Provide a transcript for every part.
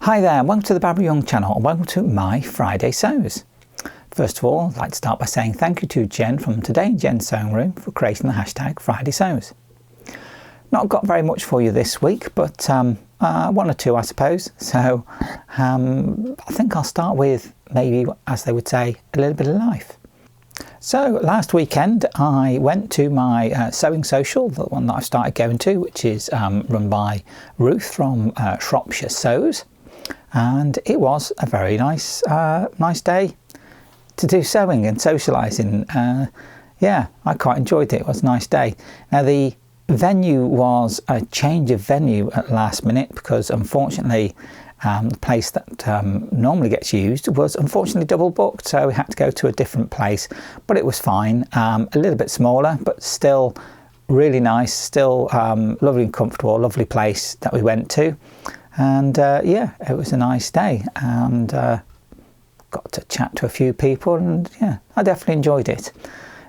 Hi there, welcome to the Barbara Young channel and welcome to my Friday Sews. First of all, I'd like to start by saying thank you to Jen from Today in Jen's Sewing Room for creating the hashtag Friday Sews. Not got very much for you this week, but one or two I suppose. So I think I'll start with maybe, as they would say, a little bit of life. So last weekend I went to my sewing social, the one that I've started going to, which is run by Ruth from Shropshire Sews. And it was a very nice day to do sewing and socialising. Yeah, I quite enjoyed it. It was a nice day. Now the venue was a change of venue at last minute because unfortunately the place that normally gets used was unfortunately double booked, so we had to go to a different place, but it was fine. A little bit smaller, but still really nice, still lovely and comfortable, lovely place that we went to. And yeah, it was a nice day and got to chat to a few people, and yeah, I definitely enjoyed it.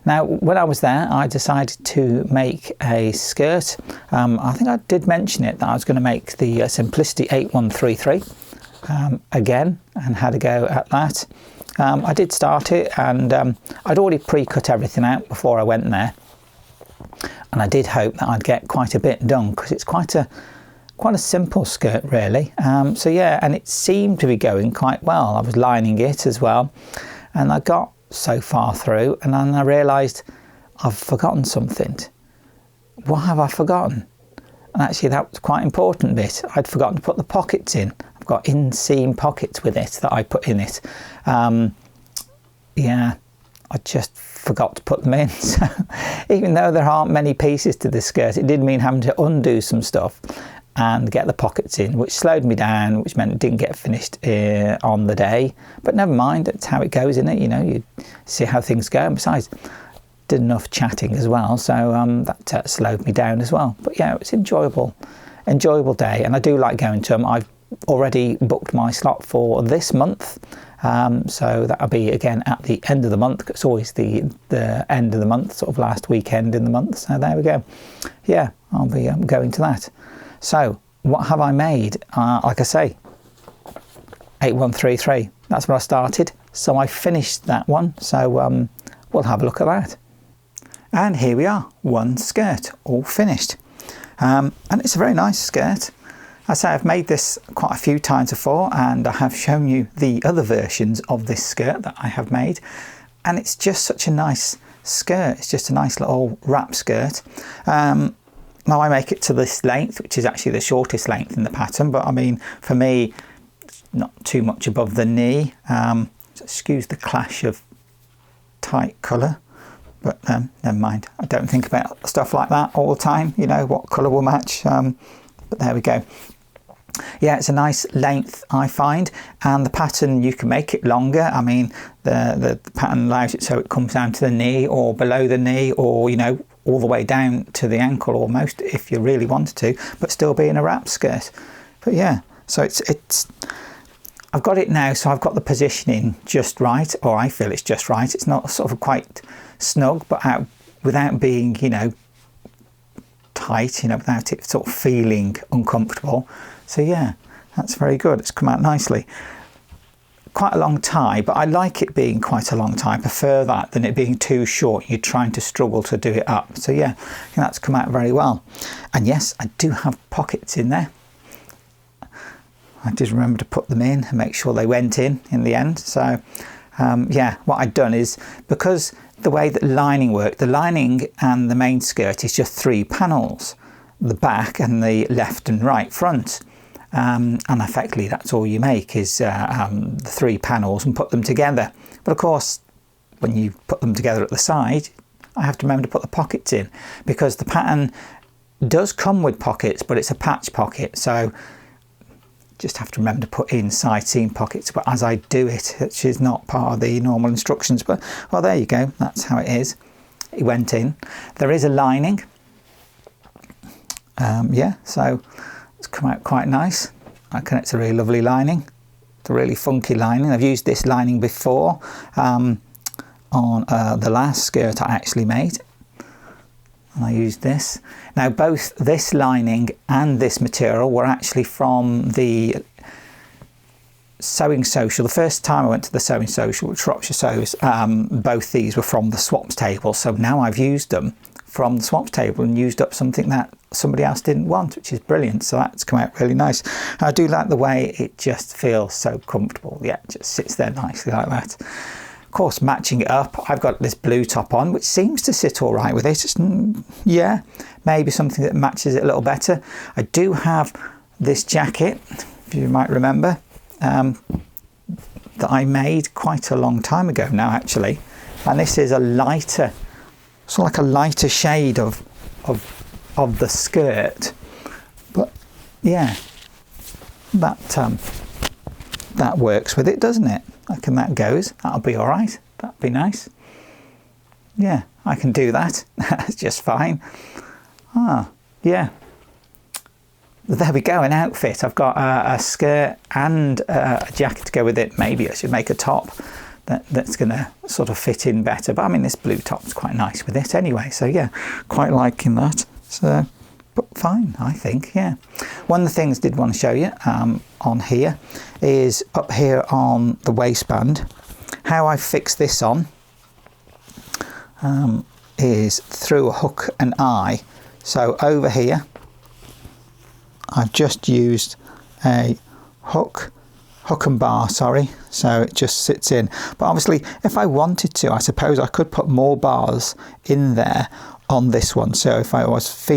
Now, when I was there, I decided to make a skirt. I think I did mention it, that I was going to make the Simplicity 8133 again, and had a go at that. I did start it, and I'd already pre-cut everything out before I went there. And I did hope that I'd get quite a bit done, because it's quite a simple skirt really. So yeah, and it seemed to be going quite well. I was lining it as well, and I got so far through, and then I realised I've forgotten something. What have I forgotten? And actually that was quite important bit. I'd forgotten to put the pockets in. I've got inseam pockets with it that I put in it. Yeah, I just forgot to put them in. So even though there aren't many pieces to this skirt, it did mean having to undo some stuff and get the pockets in, which slowed me down, which meant it didn't get finished on the day. But never mind, that's how it goes, isn't it? You know, you see how things go. And besides, did enough chatting as well, so that slowed me down as well. But yeah, it was enjoyable day, and I do like going to them. I've already booked my slot for this month, so that'll be again at the end of the month. It's always the end of the month, sort of last weekend in the month. So there we go. Yeah, I'll be going to that. So what have I made? Like I say, 8133, that's where I started, so I finished that one. So we'll have a look at that. And here we are, one skirt all finished, and it's a very nice skirt. I say I've made this quite a few times before, and I have shown you the other versions of this skirt that I have made, and it's just such a nice skirt. It's just a nice little wrap skirt. Now I make it to this length, which is actually the shortest length in the pattern, but I mean, for me, it's not too much above the knee. So excuse the clash of tight colour, but never mind. I don't think about stuff like that all the time, you know, what colour will match, but there we go. Yeah, it's a nice length, I find, and the pattern, you can make it longer. I mean, the pattern allows it so it comes down to the knee or below the knee, or, you know, all the way down to the ankle almost, if you really wanted to, but still being a wrap skirt. But yeah, so it's I've got it now, so I've got the positioning just right, or I feel it's just right. It's not sort of quite snug, but without being, you know, tight, you know, without it sort of feeling uncomfortable. So yeah, that's very good. It's come out nicely. Quite a long tie, but I like it being quite a long tie. I prefer that than it being too short. You're trying to struggle to do it up. So yeah, I think that's come out very well. And yes, I do have pockets in there. I did remember to put them in and make sure they went in the end. So yeah, what I'd done is, because the way that lining worked, the lining and the main skirt is just 3 panels, the back and the left and right front. And effectively that's all you make is the 3 panels and put them together. But of course, when you put them together at the side, I have to remember to put the pockets in, because the pattern does come with pockets, but it's a patch pocket, so just have to remember to put in side seam pockets. But as I do it, which is not part of the normal instructions, but well, there you go, that's how it is. It went in. There is a lining. Yeah, so it's come out quite nice. I reckon it's a really lovely lining. It's a really funky lining. I've used this lining before on the last skirt I actually made. And I used this. Now both this lining and this material were actually from the sewing social. The first time I went to the sewing social, which Shropshire Sews, both these were from the swaps table. So now I've used them from the swaps table and used up something that somebody else didn't want, which is brilliant. So that's come out really nice. I do like the way it just feels so comfortable. Yeah, it just sits there nicely like that. Of course, matching it up, I've got this blue top on, which seems to sit all right with it. It's, yeah, maybe something that matches it a little better. I do have this jacket, if you might remember, that I made quite a long time ago now, actually. And this is a lighter, sort of like a lighter shade of the skirt. But yeah, that works with it, doesn't it? I reckon that goes. That'll be all right. That'll be nice. Yeah, I can do that. That's just fine. Ah, yeah. There we go, an outfit. I've got a skirt and a jacket to go with it. Maybe I should make a top that's going to sort of fit in better. But I mean, this blue top's quite nice with it anyway. So yeah, quite liking that. So, but fine, I think, yeah. One of the things I did want to show you on here is up here on the waistband. How I fix this on is through a hook and eye. So over here, I've just used a hook and bar, sorry, so it just sits in. But obviously, if I wanted to, I suppose I could put more bars in there on this one. So if I was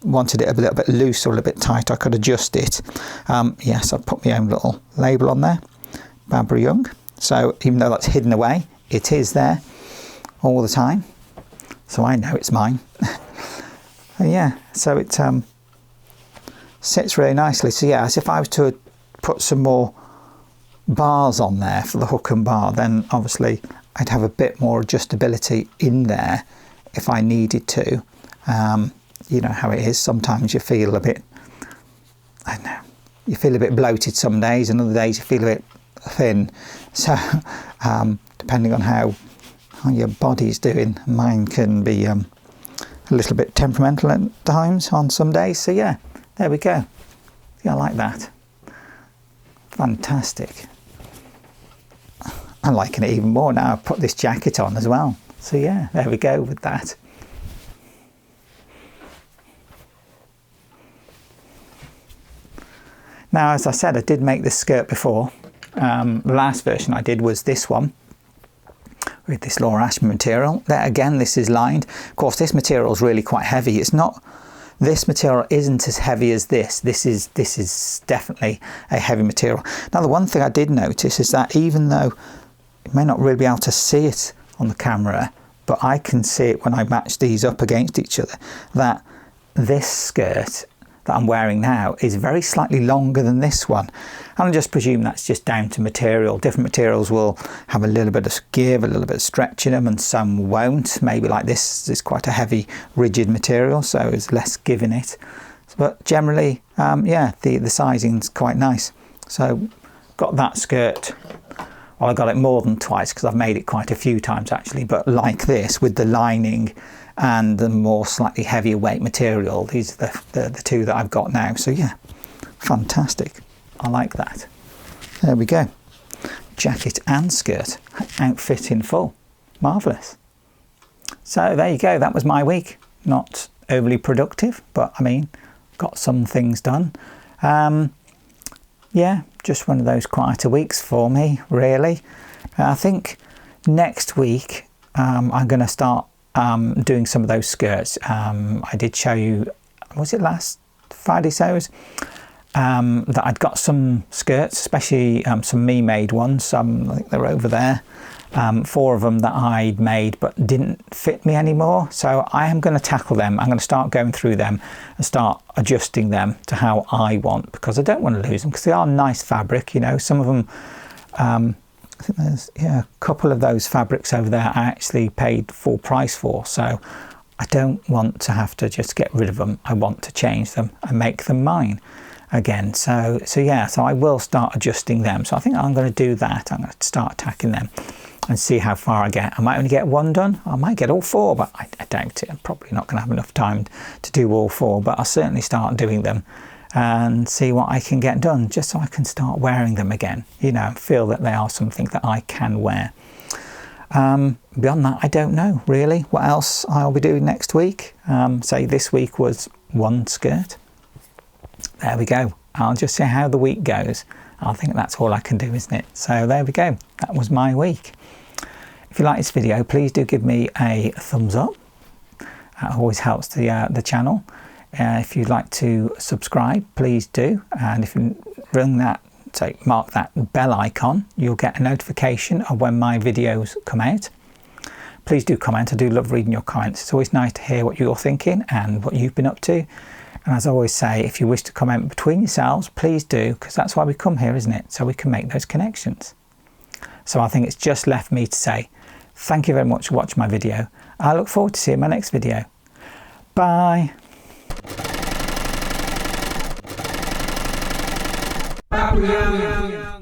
wanted it a little bit loose or a little bit tight, I could adjust it. Yes, I've put my own little label on there, Barbara Young. So even though that's hidden away, it is there all the time. So I know it's mine. And yeah, so it sits really nicely. So yeah, as if I was to put some more bars on there for the hook and bar, then obviously I'd have a bit more adjustability in there if I needed to. You know how it is, sometimes you feel a bit, I don't know, you feel a bit bloated some days, and other days you feel a bit thin. So depending on how your body's doing, mine can be a little bit temperamental at times on some days. So yeah, there we go. Yeah, I like that. Fantastic. I'm liking it even more now. I've put this jacket on as well. So yeah, there we go with that. Now, as I said, I did make this skirt before. The last version I did was this one with this Laura Ashman material. There again, this is lined. Of course, this material is really quite heavy. It's not. This material isn't as heavy as this. This is definitely a heavy material. Now, the one thing I did notice is that even though you may not really be able to see it on the camera, but I can see it when I match these up against each other, that this skirt that I'm wearing now is very slightly longer than this one. And I just presume that's just down to material. Different materials will have a little bit of give, a little bit of stretch in them, and some won't. Maybe like this is quite a heavy, rigid material, so there's less give in it. But generally, yeah, the sizing's quite nice. So got that skirt. Well, I got it more than twice because I've made it quite a few times actually, but like this with the lining and the more slightly heavier weight material. These are the two that I've got now. So yeah, fantastic. I like that. There we go. Jacket and skirt, outfit in full. Marvellous. So there you go. That was my week. Not overly productive, but I mean, got some things done. Yeah, just one of those quieter weeks for me, really. I think next week I'm going to start doing some of those skirts. I did show you, was it last Friday Sews, that I'd got some skirts, especially some me-made ones. I think they're over there. 4 of them that I'd made but didn't fit me anymore. So I am going to tackle them. I'm going to start going through them and start adjusting them to how I want, because I don't want to lose them, because they are nice fabric, you know. Some of them, I think there's a couple of those fabrics over there I actually paid full price for. So I don't want to have to just get rid of them. I want to change them and make them mine again. So yeah, so I will start adjusting them. So I think I'm going to do that. I'm going to start attacking them and see how far I get. I might only get 1 done. I might get all 4, but I doubt it. I'm probably not going to have enough time to do all 4, but I'll certainly start doing them and see what I can get done, just so I can start wearing them again, you know, and feel that they are something that I can wear. Beyond that, I don't know really what else I'll be doing next week. Say this week was one skirt. There we go. I'll just see how the week goes. I think that's all I can do, isn't it? So there we go. That was my week. If you like this video, please do give me a thumbs up. That always helps the channel. If you'd like to subscribe, please do. And if you mark that bell icon, you'll get a notification of when my videos come out. Please do comment. I do love reading your comments. It's always nice to hear what you're thinking and what you've been up to. And as I always say, if you wish to comment between yourselves, please do, because that's why we come here, isn't it? So we can make those connections. So I think it's just left me to say thank you very much for watching my video. I look forward to seeing my next video. Bye. Bye.